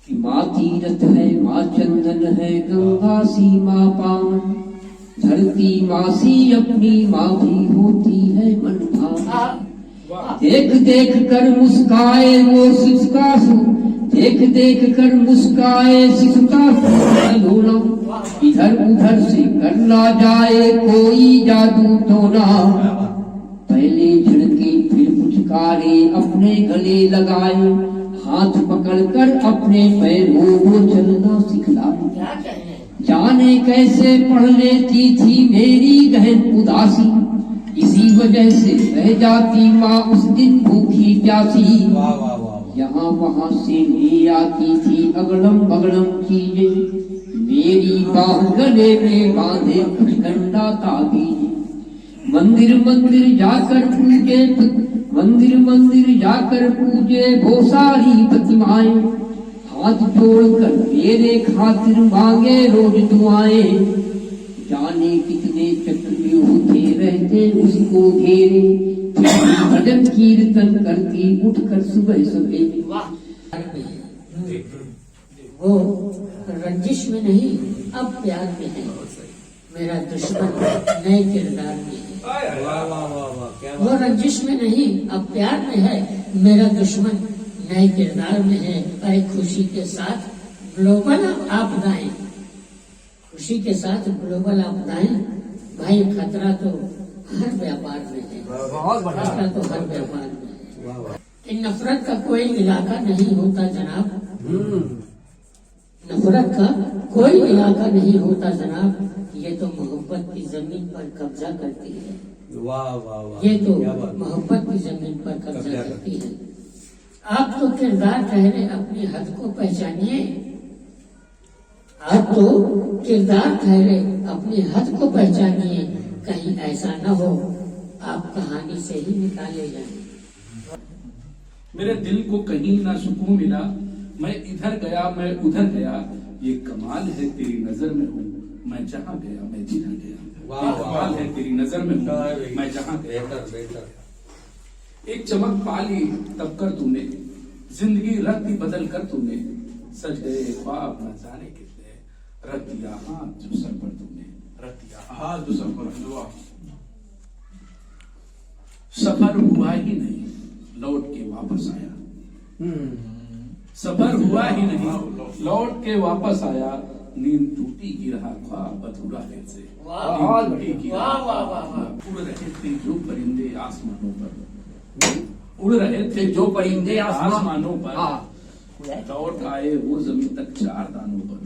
कि माँ तीरथ है, माँ चंदन है, गंगा सी माँ पावन, धरती माँ सी अपनी माँ भी होती है मन भावन। देख देख कर मुस्काए वो शिशुकासु, देख देख कर मुस्काए शिशुकासु, इधर उधर से कर ना जाए कोई जादू टोना। पहले झड़के फिर पुचकारे अपने गले लगाए, हाथ पकड़कर अपने पैरों को चलना सिखलाए। जाने कैसे पढ़ लेती थी मेरी गहन उदासी, इसी वजह से रह जाती माँ उस दिन भूखी प्यासी। यहाँ वहाँ से ले आती थी अगड़म बगड़म चीजें, मेरी बाह गले में बांधे कुछ गंडा ताबीजें। मंदिर मंदिर जाकर पूजे, मंदिर मंदिर जाकर पूजे वो सारी प्रतिमाएं, हाथ जोड़कर मेरे खातिर मांगे रोज दुआएं। जाने कितने चक्रव्यूह थे रहते उसको घेरे, भजन कीर्तन करती उठकर सुबह सवेरे। वो रंजिश में नहीं अब प्यार में है, मेरा दुश्मन नए किरदार में है। वो रंजिश में नहीं अब प्यार में है, मेरा दुश्मन नए किरदार में है। और खुशी के साथ ग्लोबल आपदाएं, खुशी के साथ ग्लोबल आपदाएं। भाई खतरा तो हर व्यापार में है, खतरा तो हर व्यापार में है। इन नफरत का कोई इलाका नहीं होता जनाब, नफरत का कोई इलाका नहीं होता जनाब। ये तो मोहब्बत की जमीन पर कब्जा करती है। वाह वाह वाह, ये तो मोहब्बत की जमीन पर कब्जा करती है। आप तो किरदार ठहरे अपनी हद को पहचानिए, आप तो किरदार ठहरे अपनी हद को पहचानिए। कहीं ऐसा न हो आप कहानी से ही निकाले जाए। मेरे दिल को कहीं ना सुकून मिला, मैं इधर गया मैं उधर गया, ये कमाल है तेरी नजर में हूँ मैं जहाँ गया मैं जिधर गया। ये कमाल है तेरी नजर में हूँ मैं जहाँ गया। एक चमक पाली तब कर तूने, जिंदगी रख दी बदल कर तूने, सज गए ख्वाब न जाने कितने, रख दिया हाथ जो सर पर तूने, रख दिया हाथ जो सर पर। सफर हुआ ही नहीं लौट के वापस आया, सफर हुआ ही नहीं लौट के वापस आया। नींद टूटी की रहा ख्वाब अधूरा दिल से, उड़ रहे थे जो परिंदे आसमानों पर, उड़ रहे थे जो परिंदे आसमानों पर, लौट आए वो जमीन तक चार दानों पर।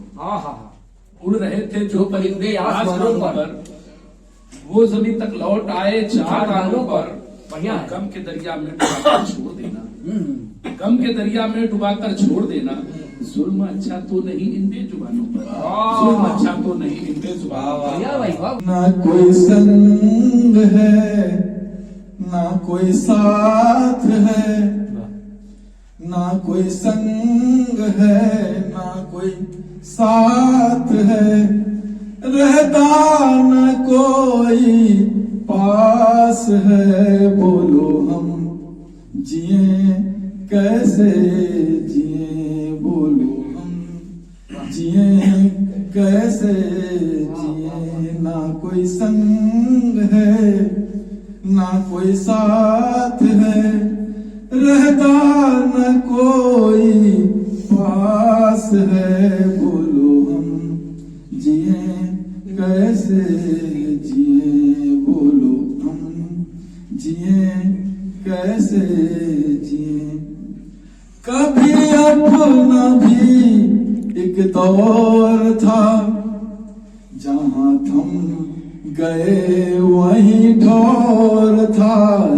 उड़ रहे थे जो परिंदे आसमानों पर, वो जमीन तक लौट आए चार दानों पर। गम के दरिया में डुबाकर छोड़ देना, गम के दरिया में डुबाकर छोड़ देना। जुल्म अच्छा तो नहीं इन बेजुबानों पर, जुल्म अच्छा तो नहीं इन बेजुबानों पर। ना कोई संग है ना कोई साथ है, ना कोई संग है ना कोई साथ है, रहता न कोई पास है। बोलो हम जिए कैसे जिए, बोलो हम जिए कैसे जिए। ना कोई संग है ना कोई साथ है, रहता न कोई पास है। बोलो हम जिए कैसे जिए, बोलो हम जिए कैसे जिए। कभी अपना भी एक दौर था, जहाँ थम गए वहीं ठौर था,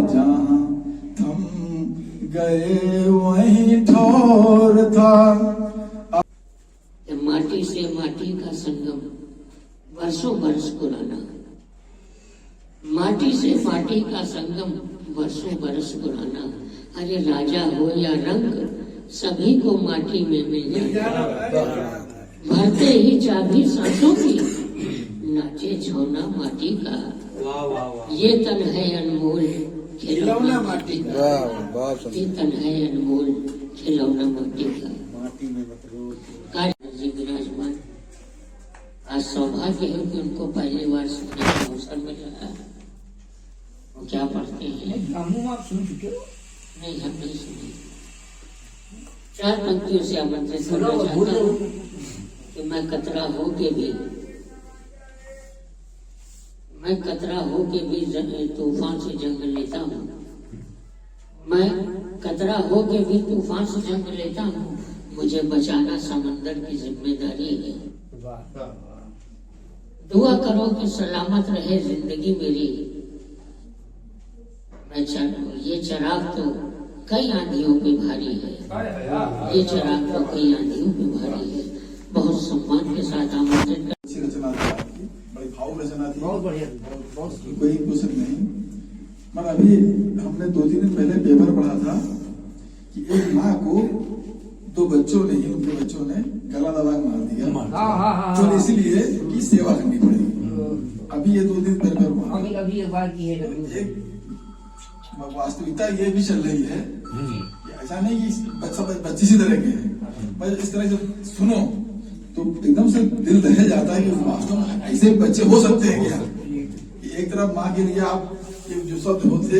जहाँ थम गए वहीं ठौर था। माटी से माटी का संगम वर्षों बरस पुराना, माटी से माटी का संगम वर्षों बरस पुराना। अरे राजा हो या रंग सभी को माटी में मिल जाता, भरते ही चाबी सांसों की नाचे झोना माटी का। ये तन है अनमोल खिलौना माटी का, ये तन है अनमोल खिलौना माटी का। कार्य जी विराजमान। आज सौभाग्य है कि उनको पहली बार सुनने का अवसर मिल रहा है। वो क्या पढ़ते हैं? आप सुन चुके हो? नहीं, हम नहीं सुने। 4 पंक्तियों से आमंत्रित करना चाहता हूँ कि मैं कतरा हो के भी तूफान से जंग लेता हूँ। मैं कतरा हो के भी तूफान से जंग लेता हूँ। मुझे बचाना समंदर की जिम्मेदारी है। दुआ करो कि सलामत रहे जिंदगी मेरी। ये चराग तो कई आंधियों पे भारी है। ये चराग तो कई आंधियों पे भारी है। बहुत सम्मान के साथ आमंत्रित कर। अच्छी रचना थी आपकी, बड़ी भावुक रचना थी। बहुत बढ़िया, बहुत कोई क्वेश्चन नहीं। मगर अभी हमने 2-3 दिन पहले पेपर पढ़ा था कि एक माँ को 2 बच्चों ने ही, उनके बच्चों ने गला दबा के मार दिया, तो इसलिए कि सेवा करनी पड़ेगी। अभी ये 2 दिन पहले पेपर अभी एक बार की है। एक वास्तविकता ये भी चल रही है कि ऐसा नहीं कि बच्चे इसी तरह के हैं, पर इस तरह से सुनो तो एकदम से दिल दहल जाता है कि वास्तव में ऐसे बच्चे हो सकते हैं क्या। एक तरफ माँ के लिए आप जो शब्द होते,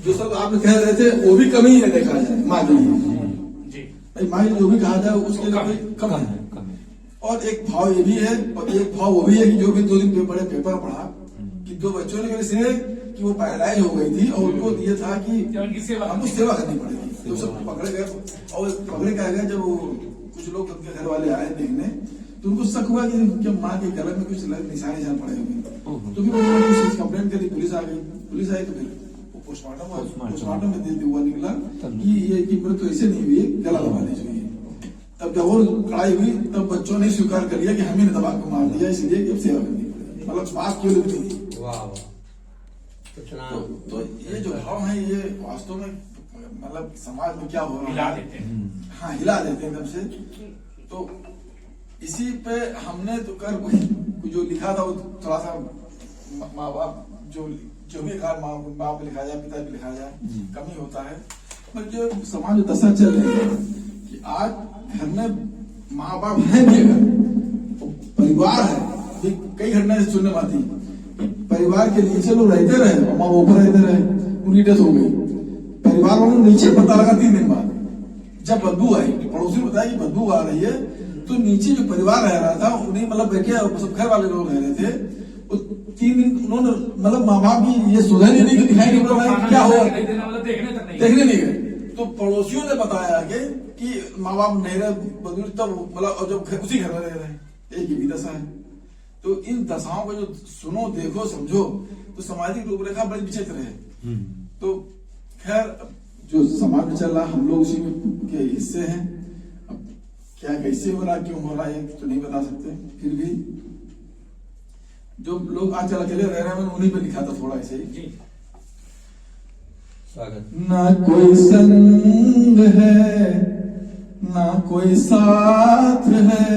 जो शब्द आप कह रहे थे, वो भी कमी है देखा जाए माँ के लिए। माँ जो भी कहा जाए उसके लिए कोई कम है। और एक भाव ये भी है, और एक भाव वो भी है कि जो भी 2 दिन बड़े पेपर पढ़ा कि 2 बच्चों ने इसलिए कि वो पैरालाइज हो गई थी और उनको ये था कि हमको सेवा करनी पड़ेगी, तो सब पकड़े गए। और पकड़े क्या गए, जब कुछ लोग उनके घर वाले आए देखने, तो उनको शक हुआ कि माँ के गले में कुछ निशान पड़े हुए। तो फिर उन्होंने कुछ कंप्लेंट करी, पुलिस आ गई। पुलिस आई तो फिर पोस्टमार्टम में हुआ निकला कि ये की मृत्यु तो ऐसे नहीं हुई, गला दबा ली चाहिए। तब जब वो लड़ाई हुई तब बच्चों ने स्वीकार कर लिया कि हम ही ने दबा को मार दिया, इसलिए कि अब सेवा करनी पड़ेगी। मतलब बात क्यों लिखती थी। तो ये जो भाव है, ये वास्तव में मतलब समाज में क्या हो रहा है, हिला देते हैं। हाँ, हिला देते हैं एकदम से। तो इसी पे हमने तो कर जो लिखा था वो थोड़ा सा माँ बाप जो भी कहा, माँ पे लिखा जाए, पिता पे लिखा जाए, कमी होता है। पर जो समाज में दशा चल रही है कि आज घर में माँ बाप है भी, अगर परिवार है, कई घटनाएं सुनने में आती, परिवार के नीचे लोग रहते रहे और माँ ऊपर रहते रहे, उनकी डेथ हो गई। परिवार वालों ने नीचे पता लगा 3 दिन बाद, जब बदबू आई, पड़ोसी ने बताया कि बदबू आ रही है, तो नीचे जो परिवार रह रहा था उन्हें मतलब सब घर वाले लोग रह रहे थे, 3 दिन उन्होंने मतलब माँ बाप की ये सुधर ही नहीं, दिखाई नहीं पड़ रहा क्या हुआ, देखने नहीं गए। तो पड़ोसियों ने बताया आगे कि माँ बाप नहीं रहे, बदबू तब मतलब, और जब उसी घर में रह रहे, एक ही भी दशा है। तो इन दशाओं को जो सुनो, देखो, समझो, तो सामाजिक रूपरेखा बड़ी विचित्र है। तो खैर जो समाज में चल रहा, हम लोग उसी में के हिस्से हैं। अब क्या कैसे हो रहा, क्यों हो रहा है तो नहीं बता सकते। फिर भी जो लोग आज अकेले रह रहे हैं, उन्हीं पे लिखा था थोड़ा ऐसे ही। स्वागत। ना कोई संग है, ना कोई साथ है,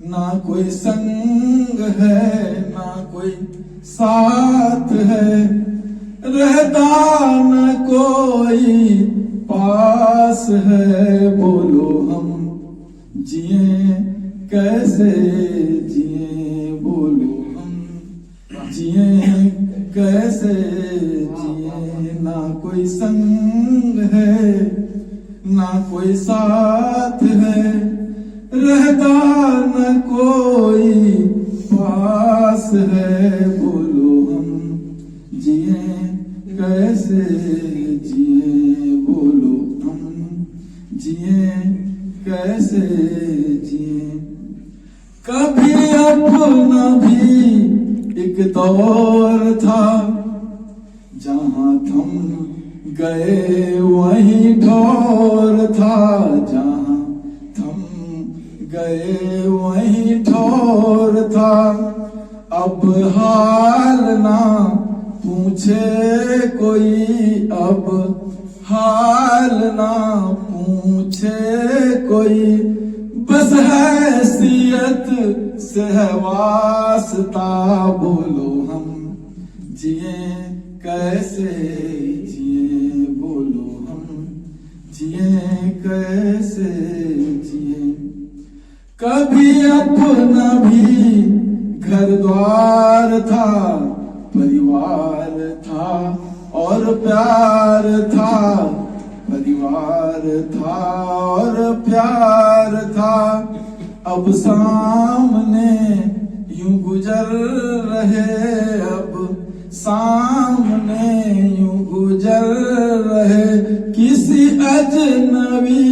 ना कोई संग है, ना कोई साथ है, रहता न कोई पास है। बोलो हम जिए कैसे जिए, बोलो हम जिए कैसे जिए। ना कोई संग है, ना कोई साथ है, रहता न कोई पास है। बोलो हम जिए कैसे जिए, बोलो हम जिए कैसे जिए। कभी अपना भी एक दौर था, जहां थम गए वहीं ठौर था, जहां थम गए वहीं ठौर था। अब हाल ना पूछे कोई, अब हाल ना पूछे कोई, बस हैसियत से है वास्ता। बोलो हम जिए कैसे जिए, बोलो हम जिए कैसे कभी अपना भी घर द्वार था, परिवार था और प्यार था, परिवार था और प्यार था। अब सामने यूं गुजर रहे, अब सामने यूं गुजर रहे, किसी अजनबी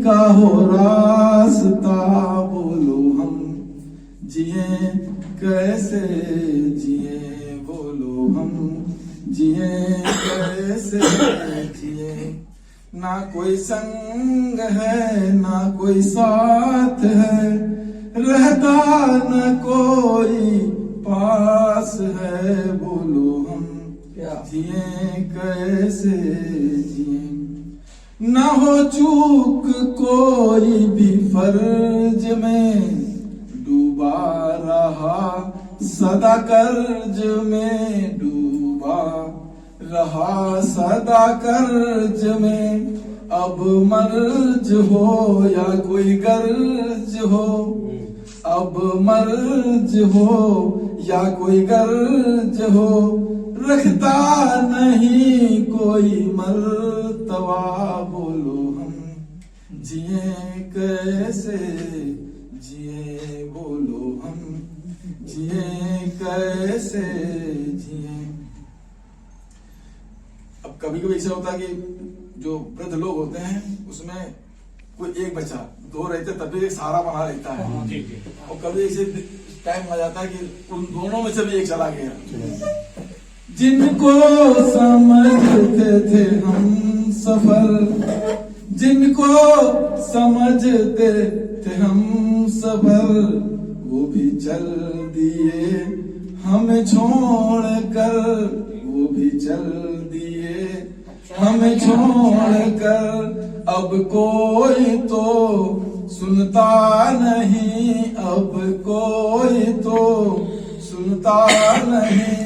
का हो रास्ता। बोलो हम जिए कैसे जिए, बोलो हम जिए कैसे जिए। ना कोई संग है ना कोई साथ है, रहता न कोई पास है। बोलो हम जिए कैसे जिए। न हो चूक कोई भी फर्ज में, डूबा रहा सदा कर्ज में, डूबा रहा सदा कर्ज में। अब मर्ज हो या कोई गर्ज हो, अब मर्ज हो या कोई गर्ज हो, रखता नहीं कोई मर्तबा। बोलो हम जिए कैसे जिए, बोलो हम जिए कैसे जिए। अब कभी कभी ऐसा होता है कि जो वृद्ध लोग होते हैं उसमें कोई एक बच्चा, दो रहते तब भी एक सहारा बना रहता है, और कभी ऐसे टाइम आ जाता है कि उन दोनों में से भी एक चला गया। जिनको समझते थे हम सफर, जिनको समझते थे हम सफर, वो भी चल दिए हमें छोड़ कर, वो भी चल दिए हमें छोड़ कर। अब कोई तो सुनता नहीं, अब कोई तो सुनता नहीं,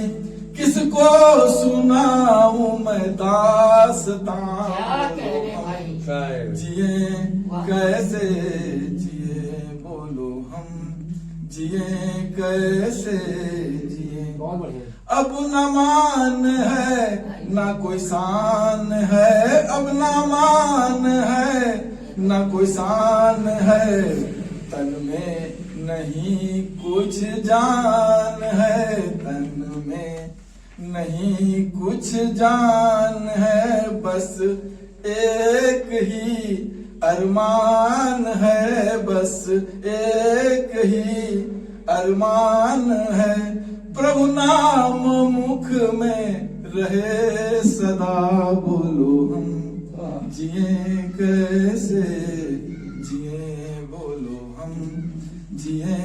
किसको सुनाऊं मैं दास्तां। जिए कैसे जिए, बोलो हम जिए कैसे जिए। अब न मान है ना कोई शान है, अब न मान है ना कोई शान है, तन में नहीं कुछ जान है, तन में नहीं कुछ जान है। बस एक ही अरमान है, बस एक ही अरमान है, प्रभु नाम मुख में रहे सदा। बोलो हम जिए कैसे जिए, बोलो हम जिए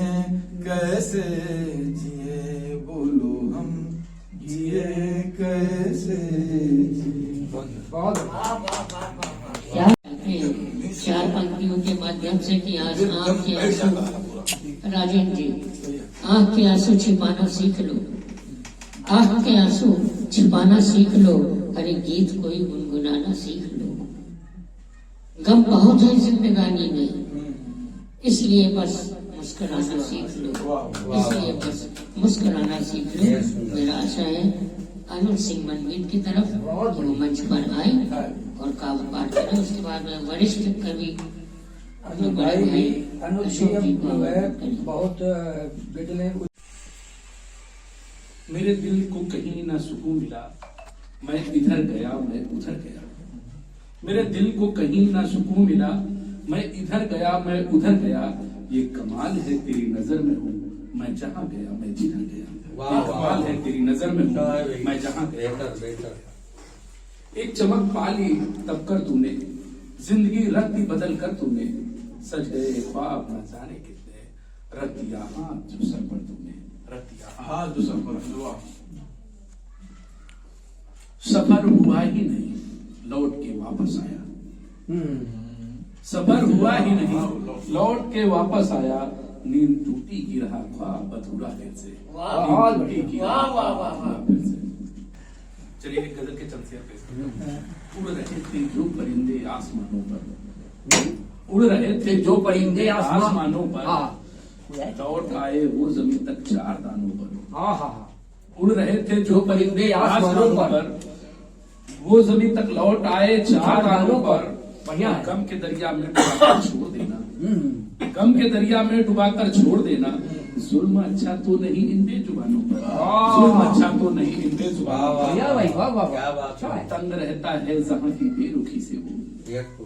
कैसे जिए, बोलो हम जिए कैसे जिए। चार पंक्तियों के माध्यम से कि आज आँख के आंसू, राजेंद्र जी, आँख के आंसू छिपाना सीख लो, आँख के आंसू छिपाना सीख लो, अरे गीत कोई गुनगुनाना सीख लो। गम बहुत है जिंदगानी में, इसलिए बस मुस्कुराना सीख लो, इसलिए बस मुस्कुराना सीख लो। मेरा आशा है आनंद सिंह मनमीत की तरफ वो मंच पर आए और काव्य पाठ करें। उसके बाद में वरिष्ठ कवि बहुत गजलें। मेरे दिल को कहीं ना सुकून मिला, मैं इधर गया मैं उधर गया। मेरे दिल को कहीं ना सुकून मिला, मैं इधर गया मैं उधर गया। ये कमाल है तेरी नजर में हूँ मैं जहाँ गया मैं जिधर गया। ये कमाल है तेरी नजर में हूँ मैं जहाँ गया। एक चमक पाली तब कर तूने, जिंदगी रख दी बदल कर तूने। सज गए ख्वाब न जाने कितने, रख दिया हाथ जो सर पर तूने, रख दिया हाथ जो सर पर। सफर हुआ ही नहीं लौट के वापस आया, सफर हुआ ही नहीं लौट के वापस आया। नींद टूटी की रहा ख्वाब अधूरा फिर से, नींद टूटी की रहा ख्वाब अधूरा फिर से। चलिए एक गजल के चलते हैं। उड़ रहे थे जो परिंदे आसमानों पर, उड़ रहे थे जो परिंदे आसमानों पर, हाँ लौट आए वो जमीन तक चार दानों पर। हाँ हाँ उड़ रहे थे जो परिंदे आसमानों पर, वो जमीन तक लौट आए चार दानों पर। बढ़िया है। गम के दरिया में डुबाकर छोड़ देना, गम के दरिया में डुबाकर छोड़ देना। जुल्म अच्छा तो नहीं इन बेजुबानों पर, जुल्म अच्छा तो नहीं इन बेजुबानों पर। बढ़िया भाई, वाह वाह क्या वाह, बात अच्छा है। तंग रहता है जहाँ की बेरुखी से वो, एक तो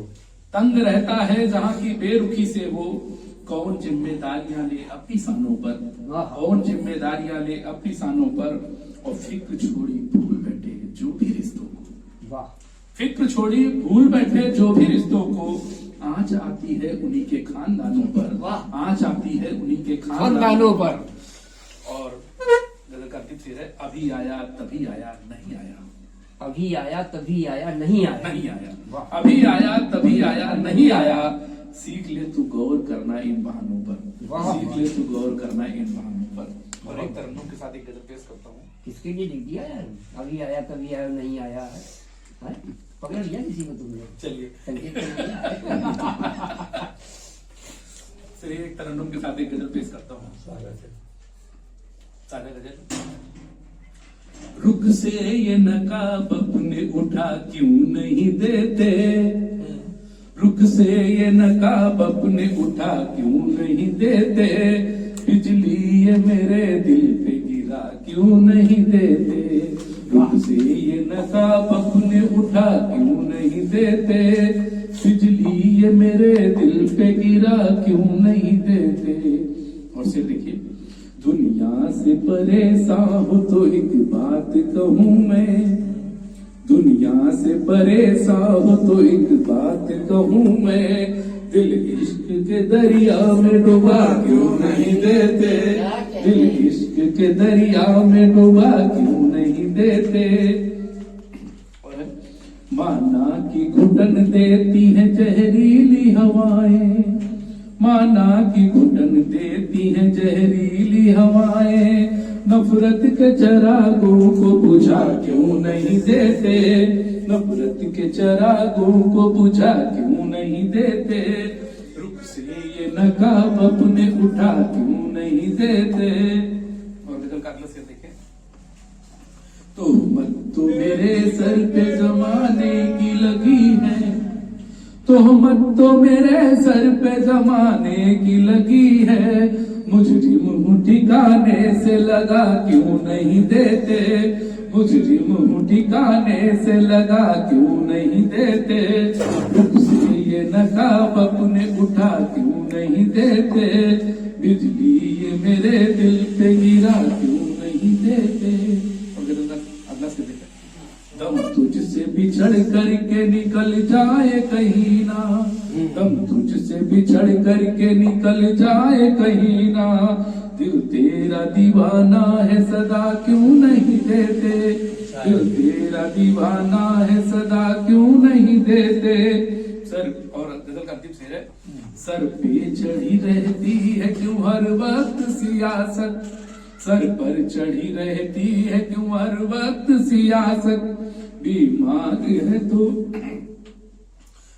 तंग रहता है जहाँ की बेरुखी से वो। कौन जिम्मेदारियां ले अपनी सानों पर, वाह। कौन जिम्मेदारियां ले अपनी सानों पर। और फिक्र छोड़ी भूल बैठे जो भी रिश्तों को, वाह फिक्र छोड़ी भूल बैठे जो भी रिश्तों को। आँच आती है उन्हीं के खानदानों पर, वाह। आँच आती है उन्हीं के खानदानों पर। और गजल का गीत शेर है, अभी आया तभी आया नहीं आया, अभी आया तभी आया नहीं आया, नहीं आया, अभी आया तभी आया नहीं आया। सीख ले तू गौर करना इन बहानों पर, वाह। सीख ले तू गौर करना इन बहानों पर। और एक तरन्नुम के साथ एक गजल पेश करता हूँ। किसके लिए लिख दिया यार? अभी आया तभी आया नहीं आया है, हैं? पकड़ लिया किसी को तुमने? चलिए संकेत कर दिया। चलिए एक तरन्नुम के साथ एक गजल पेश करता हूँ। सादा गजल। रुख से ये नकाब अपने उठा क्यों नहीं देते, रुख से ये नकाब अपने उठा क्यों नहीं देते। बिजली ये मेरे दिल पे गिरा क्यों नहीं देते, रुख से ये नकाब अपने उठा क्यों नहीं देते। बिजली ये मेरे दिल पे गिरा क्यों नहीं देते। और सिर देखिए, दुनिया से परेशान हो तो एक बात कहूँ मैं, दुनिया से परेशान हो तो एक बात कहूँ मैं। दिल इश्क के दरिया में डुबा क्यों नहीं देते, दिल इश्क के दरिया में डुबा क्यों नहीं देते। माना की घुटन देती है जहरीली हवाएं, माना की घुटन देती है जहरीली हवाएं। नफरत के चरागों को बुझा क्यों नहीं देते, नफरत के चरागों को बुझा क्यों नहीं देते। रुख से ये नकाब अपने उठा क्यों नहीं देते। और गजल का अगला शेर देखें। तो मत तो मेरे सर पे जमाने की लगी है, तोहमत तो मेरे सर पे जमाने की लगी है। मुजरिम हूँ ठिकाने से लगा क्यों नहीं देते, मुजरिम हूँ ठिकाने से लगा क्यों नहीं देते। रुख से ये नकाब अपने उठा क्यों नहीं देते। बिजली ये मेरे दिल पे गिरा क्यों नहीं देते। अगला से देखें। दम तुझसे बिछड़ करके निकल जाए कहीं ना, दम तुझसे बिछड़ करके निकल जाए कहीं ना। दिल तेरा दीवाना है सदा क्यों नहीं देते, दिल तेरा दीवाना है सदा क्यों नहीं देते। सर और गजल का अंतिम शेर है। सर पे चढ़ी रहती है क्यों हर वक्त सियासत, सर पर चढ़ी रहती है क्यों हर वक्त सियासत। बीमार है तो,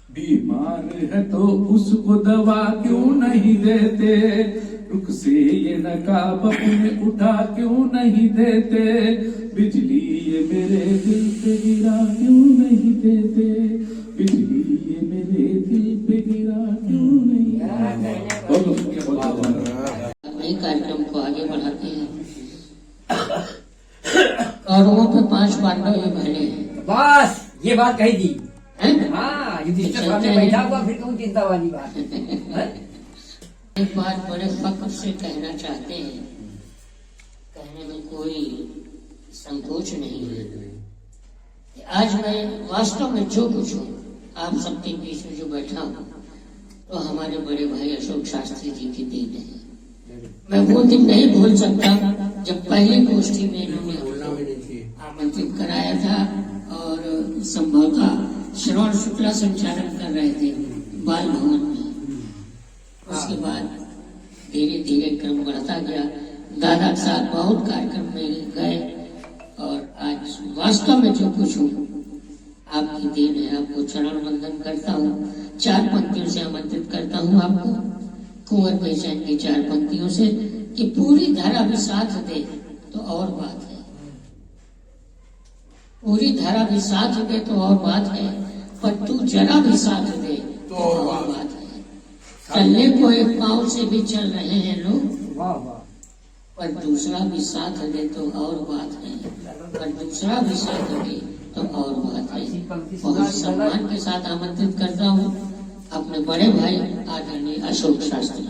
बीमार है तो उसको दवा क्यों नहीं देते। रुख से ये नकाब अपने उठा क्यों नहीं देते। बिजली ये मेरे दिल पे गिरा क्यों नहीं देते, बिजली ये मेरे दिल पे गिरा क्यों नहीं देते। बहुत शुक्रिया, बहुत धन्यवाद। नए कार्यक्रम को आगे बढ़ाते हैं। कौरवों पे 5 पांडव ये भले हैं। बस ये बात कही दी। हैं? हाँ, युधिष्ठिर सामने बैठा हुआ, फिर क्यों चिंता वाली बात है? एक बात बड़े फख्र से कहना चाहते हैं, कहने में कोई संकोच नहीं है। आज मैं वास्तव में जो कुछ हूँ आप सबके बीच में जो बैठा हूँ, तो हमारे बड़े भाई अशोक शास्त्री जी की देन है। मैं वो दिन नहीं भूल सकता जब पहली गोष्ठी में इन्होंने आमंत्रित कराया था और संभवतः श्रवण शुक्ला संचालन कर रहे थे बाल भवन में। उसके बाद धीरे धीरे क्रम बढ़ता गया। दादा के साथ बहुत कार्यक्रम में गए और आज वास्तव में जो कुछ हूँ आपकी देन है, आपको चरण वंदन करता हूँ। 4 पंक्तियों से आमंत्रित करता हूँ आपको, कुंवर बेचैन की 4 पंक्तियों से, कि पूरी धारा भी साथ दे तो और बात है, पूरी धारा भी साथ दे तो और बात है, पर तू जरा भी साथ दे तो और बात है। चलने को एक पाँव से भी चल रहे हैं लोग, वाह वाह, पर दूसरा भी साथ दे तो और बात है, पर दूसरा भी साथ दे तो और बात है। बहुत सम्मान के साथ आमंत्रित करता हूँ अपने बड़े भाई आदरणीय अशोक शास्त्री।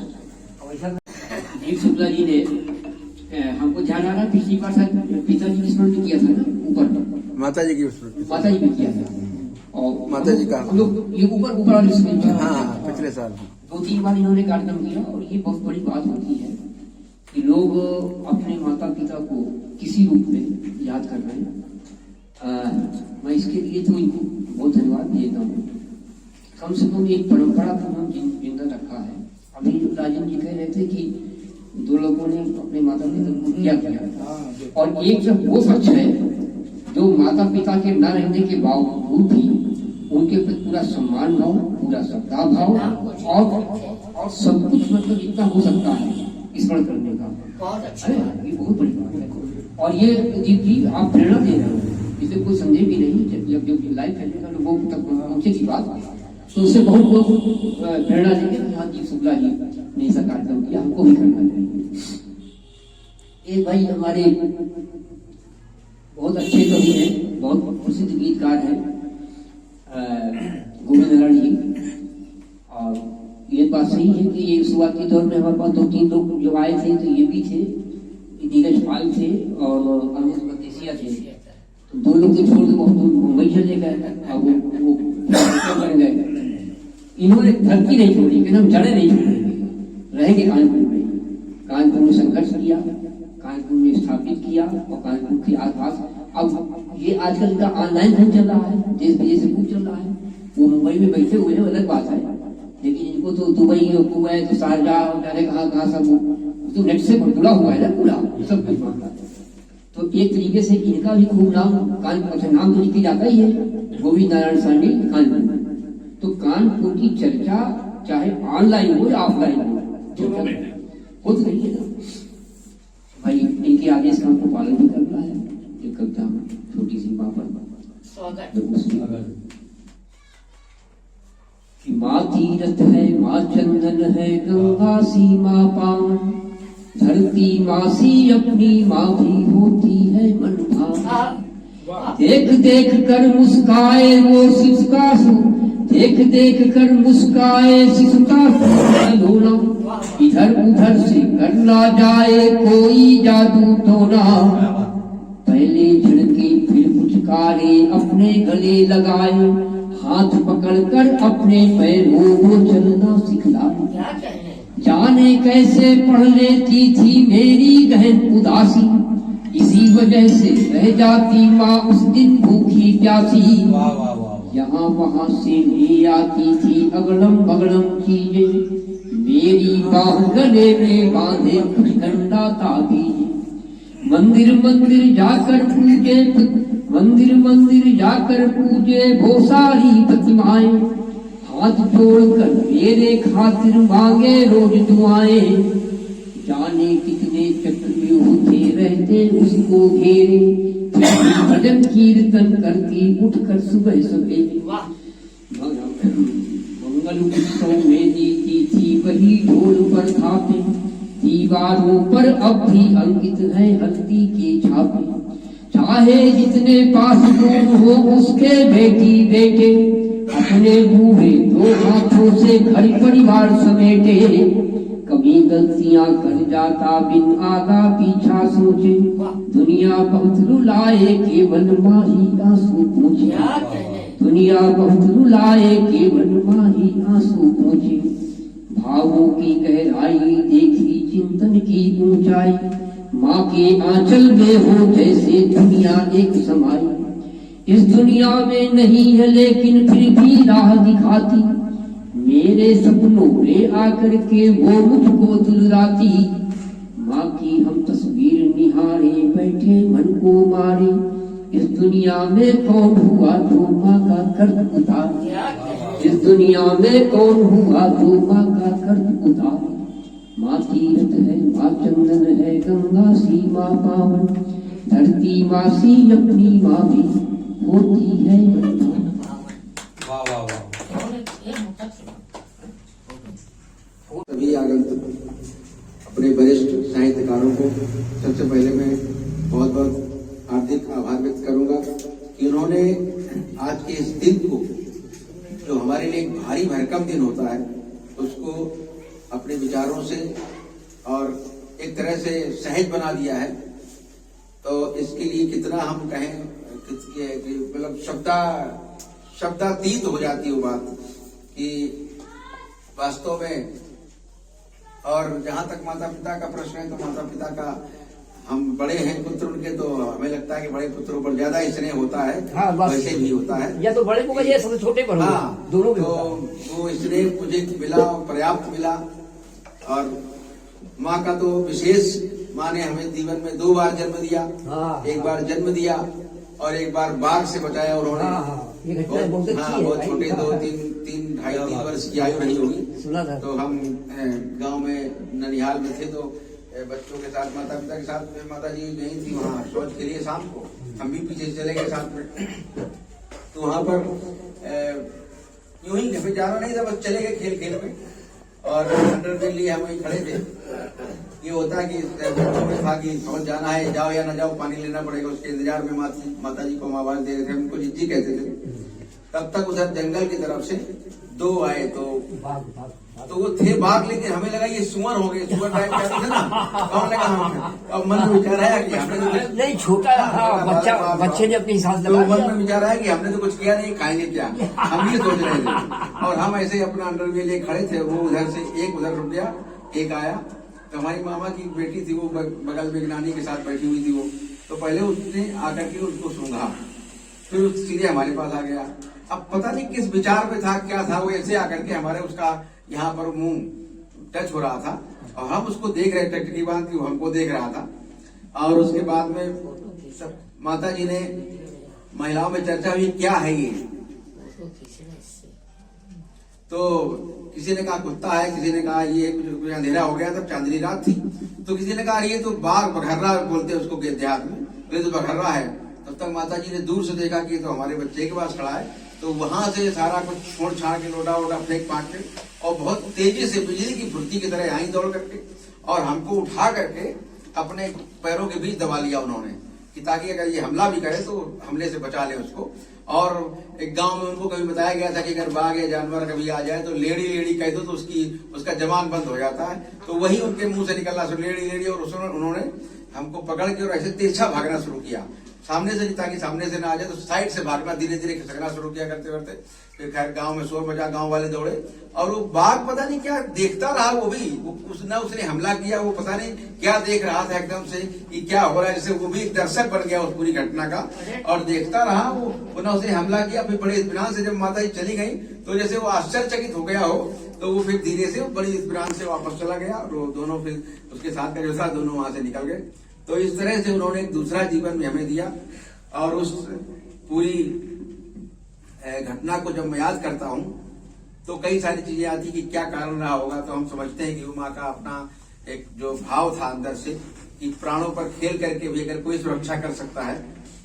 जीव शुक्ला जी ने हमको ध्यान आ रहा है, पिछली बार शायद पिताजी की स्मरण किया था ना, ऊपर माता जी की स्मृति, माता जी भी किया था, और माता जी का हम लोग ये ऊपर वाली स्मरण किया। हाँ, पिछले साल 2-3 बार इन्होंने कार्यक्रम किया, और ये बहुत बड़ी बात होती है कि लोग अपने माता पिता को किसी रूप में याद कर रहे हैं। मैं इसके लिए तो इनको बहुत धन्यवाद देता हूँ। कम से कम एक परंपरा को हम जिंदा रखा है। अभी राजन जी कह रहे थे कि 2 लोगों ने अपने माता पिता को क्या किया, और एक जब वो सच है जो माता पिता के न रहने के बावजूद भी उनके प्रति पूरा सम्मान भाव, पूरा श्रद्धा भाव, और सब कुछ मतलब जितना हो सकता है स्मरण करने का, बहुत अच्छा, ये बहुत बड़ी बात है। और ये जी आप प्रेरणा दे रहे हो, इसे कोई संदेह भी नहीं। जब लाइव फैलेगा लोगों तक पहुंचेगी बात, तो उससे बहुत लोग प्रेरणा देंगे कि हाँ जीव शुक्ला जी ने ऐसा कार्यक्रम किया, हमको भी करना चाहिए। एक भाई हमारे बहुत अच्छे कवि हैं, बहुत प्रसिद्ध गीतकार हैं, गोविंद नारायण जी। और ये बात सही है कि ये शुरुआती दौर में हमारे पास 2-3 लोग जो आए थे, तो ये भी थे, नीरज पाल थे और अमित मदेशिया थे। तो 2 लोग छोड़ के बहुत मुंबई चले गए, और वो बन गए। इन्होंने धरती नहीं छोड़ी, कि हम जड़े नहीं छोड़ेंगे, रहेंगे कानपुर में। कानपुर में संघर्ष किया, कानपुर में स्थापित किया, और कानपुर के आसपास अब ये आजकल का ऑनलाइन खूब चल रहा है, देश विदेश से खूब चल रहा है। वो मुंबई में बैठे हुए हैं, अलग बात है, लेकिन इनको तो दुबई और कुवैत तो शारजाह जाने कहाँ सब तो नेट से जुड़ा हुआ है ना पूरा सब कुछ मामला। तो एक तरीके से इनका भी खूब नाम कानपुर से नाम तो लिखी जाता ही है, गोविंद नारायण साहनी कानपुर। तो कानपुर की चर्चा चाहे ऑनलाइन हो या ऑफलाइन हो तो रही है ना भाई। इनके आदेश का हमको पालन भी करना है। एक कविता छोटी सी वहां पर कि माँ तीरथ है, माँ चंदन है, गंगा सीमा पावन, धरती मासी अपनी माँ भी होती है मन भाव। देख देख कर मुस्काए वो शिशुकासु, देख देख कर मुस्काए शिशुकासु, इधर उधर से कर ना जाए कोई जादू टोना। पहले झड़के फिर पुचकारे अपने गले लगाए, हाथ पकड़कर अपने पैरों को चलना सिखलाए। जाने कैसे पढ़ लेती थी मेरी गहन उदासी, इसी वजह से रह जाती माँ उस दिन भूखी प्यासी। यहाँ वहाँ से ले आती थी अगड़म बगड़म चीजें, मेरी बाह गले में बांधे कुछ डंडा ताबीजे। मंदिर मंदिर जाकर पूजे, मंदिर मंदिर जाकर पूजे वो सारी प्रतिमाएं, हाथ जोड़कर मेरे खातिर मांगे रोज दुआएं। जाने कितने चक्र होते रहते उसको घेरे, भजन कीर्तन करती उठकर सुबह सवेरे। मंगल उत्सव में जीती थी वही ढोल पर थापे, दीवारों पर अब भी अंकित है हल्दी के छापे। चाहे जितने पास दूर हो उसके बेटी बेटे, अपने बूढ़े 2 हाथों से घर परिवार समेटे। कभी गलतियां कर जाता बिन आगा पीछा सोचे, दुनिया बहुत रुलाए केवल माही आंसू पूछे। दुनिया बहुत रुलाए केवल माही आंसू पूछे। भावों की गहराई देखी चिंतन की ऊंचाई, माँ के आंचल में हो जैसे दुनिया एक समाई। इस दुनिया में नहीं है लेकिन फिर भी राह दिखाती, मेरे सपनों में आकर के वो मुझको दिलराती। माँ की हम तस्वीर निहारे बैठे मन को मारे, इस दुनिया में कौन हुआ तो माँ का कर्ज उतार। क्या कहे इस दुनिया में कौन हुआ तो माँ का कर्ज उतार। माँ तीरथ है, माँ चंदन है, गंगा सी माँ पावन, धरती माँ सी अपनी माँ भी होती है वरदान। वाह वाह वाह। सभी आगंतुक अपने वरिष्ठ साहित्यकारों को सबसे पहले मैं बहुत बहुत हार्दिक आभार व्यक्त करूंगा कि उन्होंने आज के इस दिन को, जो हमारे लिए एक भारी भरकम दिन होता है, उसको अपने विचारों से और एक तरह से सहज बना दिया है। तो इसके लिए कितना हम कहें कि मतलब शब्दातीत हो जाती है बात कि वास्तव में। और जहां तक माता पिता का प्रश्न है, तो माता पिता का, हम बड़े हैं पुत्र उनके, तो हमें लगता है कि बड़े पुत्रों पर ज्यादा स्नेह होता है। हाँ, वैसे भी होता है, या तो बड़े को कहिए, सबसे छोटे पर होगा। हाँ, दोनों में तो होता है। वो स्नेह मुझे मिला, पर्याप्त मिला। और माँ का तो विशेष, माँ ने हमें जीवन में 2 बार जन्म दिया। हाँ, एक बार जन्म दिया और एक बार बाघ से बचाया उन्होंने। हाँ, हाँ, ये घटना बहुत अच्छी है बहुत भाई। छोटे, हाँ, 2-3 वर्ष की आयु नहीं होगी। सुना था। तो हम गांव में ननिहाल में थे, तो बच्चों के साथ, माता पिता के साथ, माता जी गई थी वहाँ शौच के लिए शाम को, हम भी पीछे चले गए साथ में। तो वहाँ पर यूं ही बेचारा नहीं था, बस चले गए खेल खेल में, और अंडर के लिए हम वहीं खड़े थे। ये होता कि बच्चों में था कि पहुंच जाना है, जाओ या ना जाओ, पानी लेना पड़ेगा, उसके इंतजार में माता जी को हम आवाज दे रहे थे, उनको जिज्जी कहते थे। तब तक उधर जंगल की तरफ से 2 आए, तो वो थे बाघ, लेकिन हमें लगा ये सुअर हो गए, सुअर टाइप कहते थे ना, तो हमने कहा, अब मन में विचार आया कि हमने तो कुछ नहीं, छोटा था बच्चे ने अपनी सांस तो लगा मन दिया। में विचार आया कि हमने तो कुछ किया नहीं, खाएंगे क्या, हम ये सोच रहे थे। और हम ऐसे ही अपना अंडरवियर लिए खड़े थे, वो उधर से एक उधर रुक गया, एक आया। तो हमारी मामा की बेटी थी, वो बगल में एक नानी के साथ बैठी हुई थी वो, तो पहले उसने आकर के उसको सूंघा, फिर सीधे हमारे पास आ गया। अब पता नहीं किस विचार में था, क्या था, वो ऐसे आकर के हमारे उसका यहाँ पर मुंह टच हो रहा था, और हम उसको देख रहे, टकटकी बांध के वो हमको देख रहा था। और उसके बाद में माता जी ने, महिलाओं में चर्चा हुई, क्या है ये, तो किसी ने कहा कुत्ता है, किसी ने कहा ये कुछ अंधेरा हो गया, तब चांदनी रात थी, तो किसी ने कहा ये तो बाघ, बघर्रा बोलते हैं उसको देहात में, ये तो बघर्रा है। तब तक माता जी ने दूर से देखा कि तो हमारे बच्चे के पास खड़ा है, तो वहां से सारा कुछ छोड़ छाड़ के लोटा वोटा फेंक फाँक के, और बहुत तेजी से बिजली की फुर्ती की तरह आई दौड़ करके, और हमको उठा करके अपने पैरों के बीच दबा लिया उन्होंने, कि ताकि अगर ये हमला भी करे तो हमले से बचा ले उसको। और एक गांव में उनको कभी बताया गया था कि अगर बाघ या जानवर कभी आ जाए तो लेडी लेडी कह दो, तो उसका जवान बंद हो जाता है। तो वही उनके मुंह से निकला, सो लेडी लेडी, और उन्होंने हमको पकड़ के और ऐसे तिरछा भागना शुरू किया सामने से, ताकि सामने से ना आ जाए, तो साइड से भागना, धीरे धीरे खिसकना शुरू किया करते करते। फिर खैर गांव में शोर मचा, गांव वाले दौड़े, और वो बाघ पता नहीं क्या देखता रहा, वो भी उसने हमला किया, वो पता नहीं क्या देख रहा था एकदम से कि क्या हो रहा है, जैसे वो भी दर्शक बन गया उस पूरी घटना का, और देखता रहा वो ना, उसने हमला किया। फिर बड़े इत्मीनान से जब माता जी चली गई, तो जैसे वो आश्चर्यचकित हो गया हो, तो वो फिर धीरे से बड़ी इत्मीनान से वापस चला गया, और वो दोनों फिर उसके साथ का जो था, दोनों वहां से निकल गए। तो इस तरह से उन्होंने एक दूसरा जीवन में हमें दिया। और उस पूरी घटना को जब मैं याद करता हूँ, तो कई सारी चीजें आती कि क्या कारण रहा होगा। तो हम समझते हैं कि वो माँ का अपना एक जो भाव था अंदर से, कि प्राणों पर खेल करके भी अगर कोई सुरक्षा कर सकता है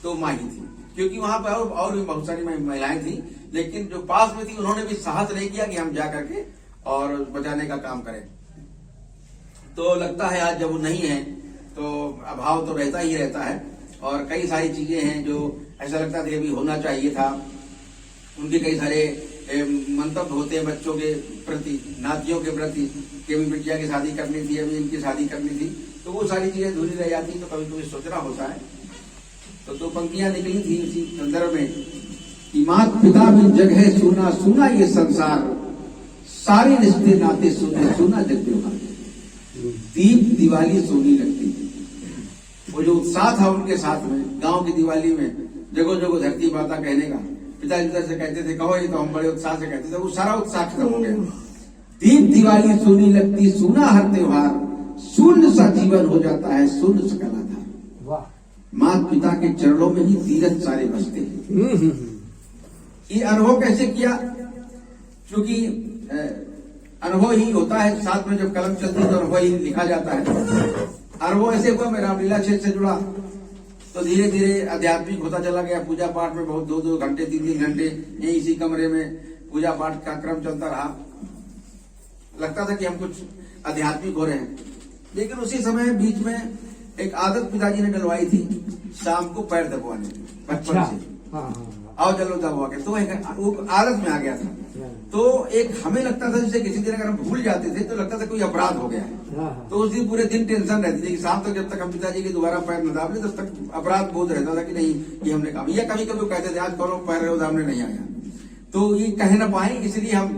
तो माँ ही थी, क्योंकि वहां पर और भी बहुत सारी महिलाएं थी, लेकिन जो पास में थी उन्होंने भी साहस नहीं किया कि हम जा करके और बचाने का काम करें। तो लगता है आज जब वो नहीं है तो अभाव तो रहता ही रहता है, और कई सारी चीजें हैं जो ऐसा लगता था कि अभी होना चाहिए था। उनके कई सारे मंतव्य होते हैं बच्चों के प्रति, नातियों के प्रति, कि अभी बिटिया की शादी करनी थी, अभी इनकी शादी करनी थी, तो वो सारी चीजें अधूरी रह जाती, तो कभी कभी सोचना होता है। तो 2 पंक्तियां निकली थी उसी संदर्भ में कि माता पिता में जग है सुना सुना ये संसार, सारे रिश्ते नाते सुने सुना जग व्यवहार, दीप दिवाली सोनी लगती। वो जो उत्साह था उनके साथ में, गांव की दिवाली में जगो जगो धरती माता कहने का, पिताजी तरह से कहते थे कहो, ये तो हम बड़े उत्साह से कहते थे, वो सारा उत्साह खत्म हो गया। दीप दिवाली सोनी लगती, सूना हर त्योहार, शून्य सा जीवन हो जाता है, शून्य सकल आधार। माता पिता के चरणों में ही तीरथ सारे बसते हैं। ये अनुभव कैसे किया? क्योंकि अनुभव ही होता है, साथ में जब कलम चलती है तो अनुभव ही लिखा जाता है। अनुभव ऐसे हुआ, मैं रामलीला क्षेत्र से जुड़ा तो धीरे धीरे आध्यात्मिक होता चला गया। पूजा पाठ में बहुत 2-2 घंटे 3-3 घंटे यही इसी कमरे में पूजा पाठ का क्रम चलता रहा। लगता था कि हम कुछ आध्यात्मिक हो रहे हैं, लेकिन उसी समय बीच में एक आदत पिताजी ने डलवाई थी, शाम को पैर दबाने बचपन से। आओ चलो दबा के, तो एक वो आदत में आ गया था। तो एक हमें लगता था जैसे किसी दिन अगर हम भूल जाते थे तो लगता था कोई अपराध हो गया है। तो उस दिन पूरे दिन टेंशन रहती थी कि शाम तक जब तक हम पिताजी के दोबारा पैर न दाब ले तब तक अपराध बोध रहता था कि नहीं ये हमने काम। या कभी कभी कहते थे आज करो पैर रहे दामने नहीं आया, तो ये कह न पाए, इसलिए हम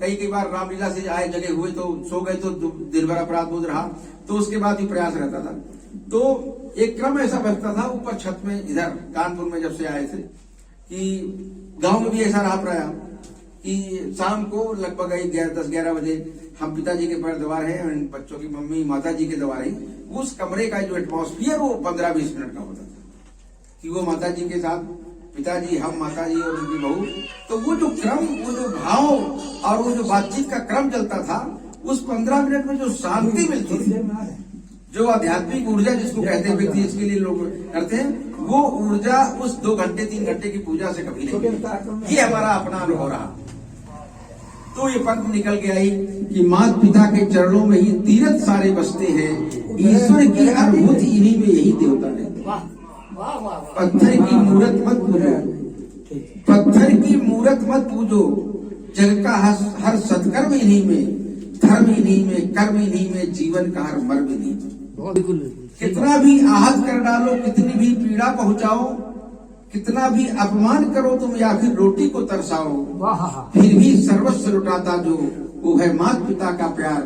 कई बार रामलीला से आए जगह हुए तो सो गए तो दिन भर अपराध बोध रहा। तो उसके बाद ही प्रयास रहता था। तो एक क्रम ऐसा बनता था ऊपर छत में, इधर कानपुर में जब से आए थे, कि गांव में भी ऐसा रहा प्राय कि शाम को लगभग 10-11 बजे हम पिताजी के पैर दबा रहे हैं, बच्चों की मम्मी माता जी के दबा रही। उस कमरे का जो एटमॉस्फियर वो 15-20 मिनट का होता था कि वो माता जी के साथ पिताजी, हम, माता जी और उनकी बहू। तो वो जो क्रम, वो जो भाव और वो जो बातचीत का क्रम चलता था, उस 15 मिनट में जो शांति मिलती थी, जो आध्यात्मिक ऊर्जा जिसको कहते हैं व्यक्ति, इसके लिए लोग करते हैं, वो ऊर्जा उस 2 घंटे 3 घंटे की पूजा से कभी नहीं मिली। ये हमारा अपना अनुभव रहा। तो ये पंथ निकल के आई कि माता पिता के चरणों में ही तीरथ सारे बसते हैं, ईश्वर की अनुभूति इन्हीं में यही देवता रहते। पत्थर की मूरत मत पूजो, पत्थर की मूरत मत पूजो, जग का हर सत्कर्म इन्हीं में, धर्म इन्हीं में, कर्म इन्हीं में, जीवन का हर मर्म इन्हीं में। कितना भी आहत कर डालो, कितनी भी पीड़ा पहुंचाओ, कितना भी अपमान करो तुम या फिर रोटी को तरसाओ, फिर भी सर्वस्व लुटाता जो वो है माता पिता का प्यार।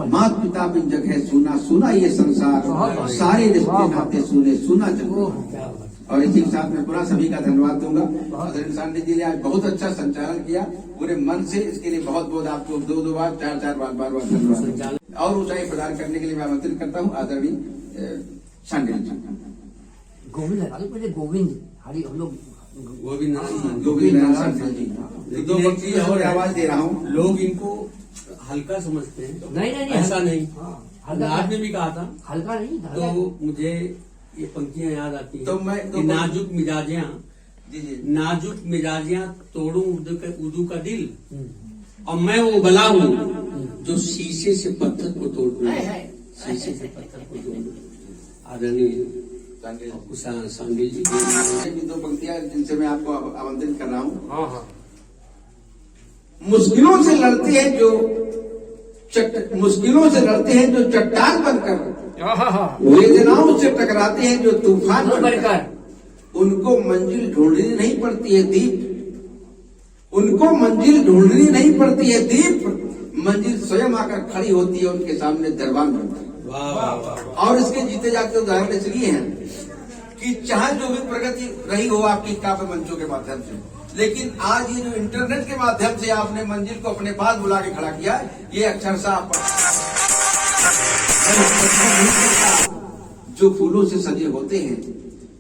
माता पिता बिन जग है सूना, सूना ये संसार, सारे रिश्ते नाते सुने, सुना चलो। और इसी के साथ में पुनः सभी का धन्यवाद दूंगा। आदरणीय सांडी जी ने आज बहुत अच्छा संचालन किया पूरे मन से, इसके लिए बहुत बहुत आपको 2-2 बार 4-4 बार धन्यवाद। और ऊंचाई प्रदान करने के लिए मैं आमंत्रित करता हूँ आदरणीय सांडी जी। गोविंद हरि हम लोग गोविंद सांडी जी 2 बच्ची और आवाज दे रहा हूँ। लोग इनको हल्का समझते हैं, नहीं ऐसा नहीं। नाथ ने भी कहा था हल्का नहीं, तो मुझे ये पंक्तियां याद आती हैं। तो मैं कि नाजुक मिजाजियां, जी नाजुक मिजाजियां तोड़ूं उदू का दिल, और मैं वो बला हूँ जो शीशे से पत्थर को तोड़ दूं, शीशे से पत्थर को तोड़ दूं। आदरणीय सांडिल जी 2 पंक्तियां जिनसे मैं आपको आमंत्रित कर रहा हूँ। मुश्किलों से लड़ते हैं जो मुश्किलों से लड़ते हैं जो चट्टान बनकर, वेदनाओं से टकराते हैं जो तूफान बनकर, उनको मंजिल ढूंढनी नहीं पड़ती है दीप, उनको मंजिल ढूंढनी नहीं पड़ती है दीप, मंजिल स्वयं आकर खड़ी होती है उनके सामने दरबान बनकर। और इसके जीते जाते उदाहरण इसलिए हैं कि चाहे जो भी प्रगति रही हो आपकी काव्य मंचों के माध्यम से, लेकिन आज ये जो इंटरनेट के माध्यम से आपने मंजिल को अपने पास बुला के खड़ा किया, ये अक्षरशः जो फूलों से सजे होते हैं,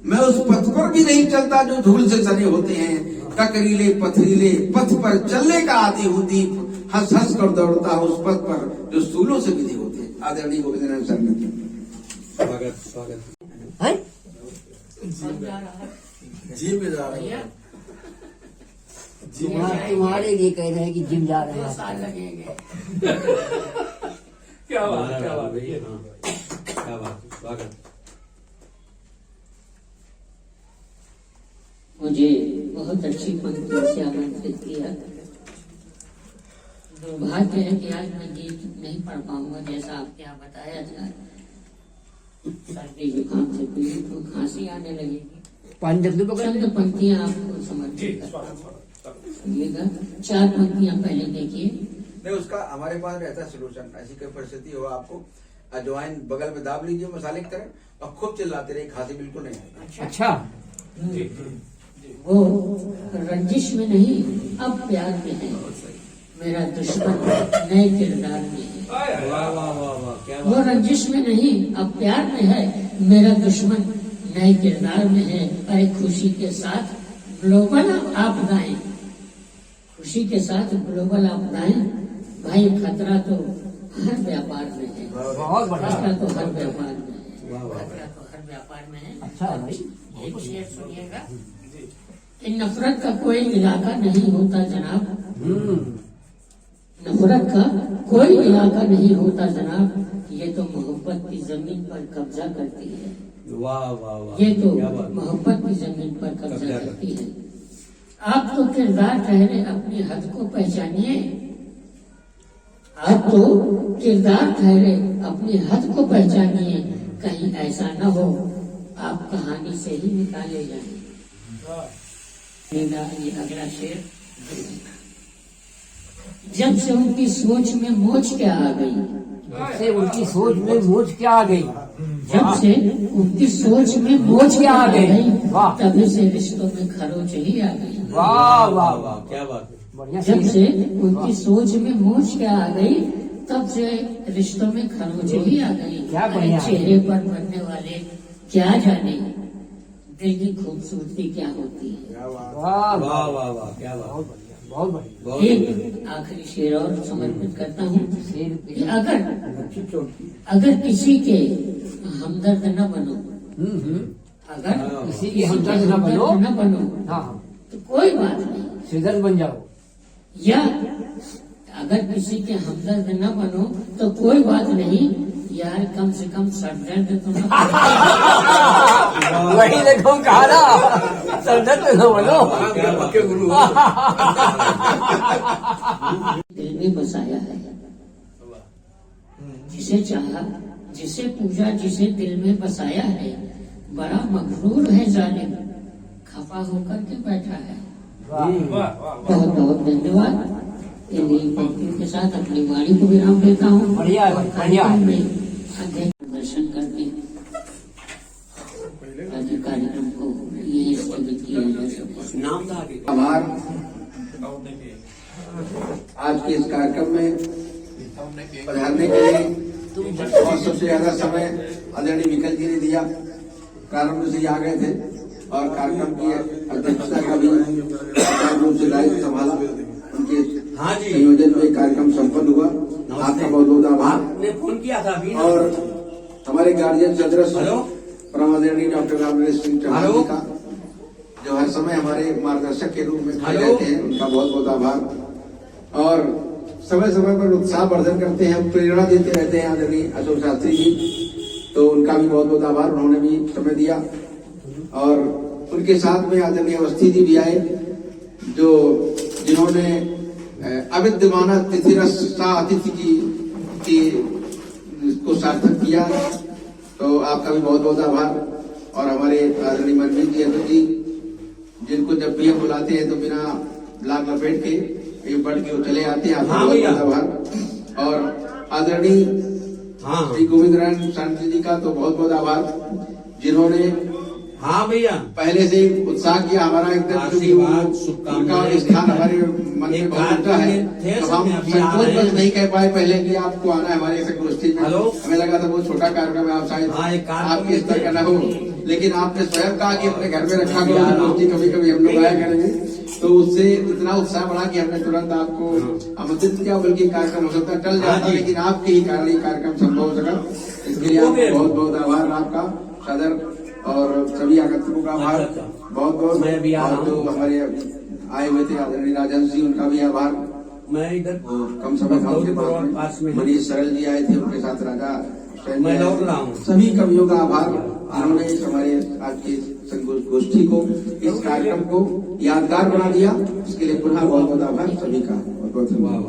मैं उस पथ पर भी नहीं चलता जो धूल से सजे होते हैं, ककरीले पथरीले पथ पर चलने का आदि हूँ दीप, हंस हंस कर दौड़ता हूँ उस पथ पर जो सूलों से विधि होते हैं। आदरणीय गोविंद नारायण सर, स्वागत जी में जा रहे हैं, तुम्हारे लिए कह रहे हैं कि जिम जा रहे हैं। साल लगेंगे। क्या बात, क्या बात। क्या बात, स्वागत। मुझे बहुत अच्छी पंक्तियों से आमंत्रित किया। दुर्भाग्य है कि आज मैं गीत नहीं पढ़ पाऊंगा, जैसा आपके यहाँ बताया था। सर्दी जुकाम से पीड़ित को खांसी आने लगेगी। चंद पंक्तियां आपको समर्पित करिएगा। 4 पंक्तियां पहले देखिए। नहीं, उसका हमारे पास रहता सोल्यूशन। ऐसी कोई परिस्थिति हो आपको अजवाइन बगल में दाब लीजिए मसाले की तरह और खूब चिल्लाते रहिए, खांसी बिल्कुल नहीं आएगी। अच्छा, वो रंजिश में नहीं अब प्यार में है, मेरा दुश्मन नए किरदार में है। वाह वाह वाह वाह, क्या वो रंजिश में नहीं अब प्यार में है, मेरा दुश्मन नए किरदार में है। अरे खुशी के साथ ग्लोबल आपदाएं, खुशी के साथ ग्लोबल आपदाएं। भाई खतरा तो हर व्यापार में है, बहुत बढ़िया। खतरा तो हर व्यापार में है, खतरा तो हर व्यापार में है। अच्छा है भाई। एक शेर सुनिएगा। इन नफरत का कोई इलाका नहीं होता जनाब, नफरत का कोई इलाका नहीं होता जनाब, ये तो मोहब्बत की जमीन पर कब्जा करती है। वाह वाह वाह, ये तो क्या बात है। मोहब्बत की जमीन पर कब्जा करती है। आप तो किरदार ठहरे, अपनी हद को पहचानिए। आप तो किरदार ठहरे, अपनी हद को पहचानिए। कहीं ऐसा न हो आप कहानी से ही निकाले जाए। ये अगला शेर। जब से उनकी सोच में मोच क्या आ गई, से उनकी सोच में मोच क्या आ गई। जब से उनकी सोच में मोच क्या आ गई, वाह। तभी से रिश्तों में खरोच ही आ गई। वाह वाह वाह वाह, क्या बात है। बढ़िया। जब से उनकी सोच में मोच क्या आ गई, तब से रिश्तों में खरोच ही आ गई। क्या बढ़िया है। चेहरे पर बनने वाले क्या जाने दिल की खूबसूरती क्या होती है। वाह वाह वाह वाह, क्या बात। बहुत बढ़िया, बहुत बढ़िया। बहुत बढ़िया। एक आखिरी शेर और समर्पित करता हूँ शेर कि अगर किसी के हमदर्द न बनो, अगर किसी के हमदर्द न बनो, न बनो हाँ तो कोई बात नहीं। श्रीधर बन जाओ। या अगर किसी के हमदर्द न बनो तो कोई बात नहीं यार, कम से कम सरदर्द तो न वही देखो कहा ना, सरदर्द न बनो। पक्के गुरु। दिल में बसाया है। जिसे चाहा, जिसे पूजा, जिसे दिल में बसाया है, बड़ा मगरूर है जालिम, खफा होकर के बैठा है। बहुत बहुत धन्यवाद। इन्हीं पंक्तियों के साथ अपनी वाणी को विराम देता हूँ। बढ़िया है, और बढ़िया है। कार्यक्रम में आगे प्रदर्शन करके आगे कार्यक्रम को यही स्थगित किया जा सके। नाम था आगे। आभार। आज के इस कार्यक्रम में पधारने के लिए और सबसे ज्यादा समय आदरणीय विकल जी ने दिया। प्रारंभ से ही आ गए थे और कार्यक्रम की अध्यक्षता का भी रूप से दायित्व संभाला। उनके हाँ जी। संयोजन में कार्यक्रम संपन्न हुआ। आपका बहुत बहुत आभार। आपने फोन किया था अभी। और हमारे गार्जियन सदस्य हेलो। परम आदरणीय डॉक्टर रामनरेश सिंह चौहान हेलो। जी का, जो हर समय हमारे मार्गदर्शक के रूप में खड़े हेलो। रहते हैं, उनका बहुत बहुत आभार। और समय समय पर उत्साह वर्धन करते हैं, प्रेरणा देते रहते हैं आदरणीय अशोक शास्त्री जी, तो उनका भी बहुत बहुत आभार। उन्होंने भी समय दिया। और उनके साथ में आदरणीय अवस्थी जी भी आए, जो जिन्होंने अविद्यमाना तिथिरसा अतिथि की को सार्थक किया, तो आपका भी बहुत बहुत आभार। और हमारे आदरणीय मनमीत जी, अतुल जी, जिनको जब भी हम बुलाते हैं तो बिना लाग लपेट के बढ़ के वो चले आते हैं, आपका हाँ बहुत भैया। बहुत आभार। और आदरणीय हाँ श्री गोविंद नारायण शांति जी का तो बहुत बहुत आभार, जिन्होंने हाँ भैया। पहले से ही उत्साह किया हमारा एकदम, आशीर्वाद, शुभकामनाएं। उनका स्थान हमारे मन में बहुत ऊंचा है। तो हम संकोच बस नहीं कह पाए पहले कि आपको आना है हमारे संगोष्ठी में। हेलो। हमें लगा था बहुत छोटा कार्यक्रम है, आप शायद हाँ, एक कार्यक्रम आपके स्तर का न हो, लेकिन आपने स्वयं कहा कि अपने घर में रखा करो यार, संगोष्ठी, कभी कभी हम लोग आया करेंगे। तो उससे इतना उत्साह बढ़ा कि हमने तुरंत आपको आमंत्रित किया, बल्कि कार्यक्रम हो सकता टल जाता, लेकिन आपके ही कारण ये कार्यक्रम संभव हो सका। इसके लिए आपको बहुत बहुत आभार आपका सदर, और सभी आगंतुकों का आभार बहुत बहुत। मैं भी आ रहा और जो हमारे आए हुए थे आदरणीय राजन जी, उनका भी आभार। मैं इधर और कम समय था उनके पास में मनीष सरल जी आए थे, उनके साथ राजा सैन मैं जी आए लौट थे। रहा हूँ। सभी कवियों का आभार, जिन्होंने हमारे आज की संगोष्ठी को, इस कार्यक्रम को यादगार बना दिया। इसके लिए पुनः बहुत बहुत आभार सभी का, बहुत बहुत धन्यवाद।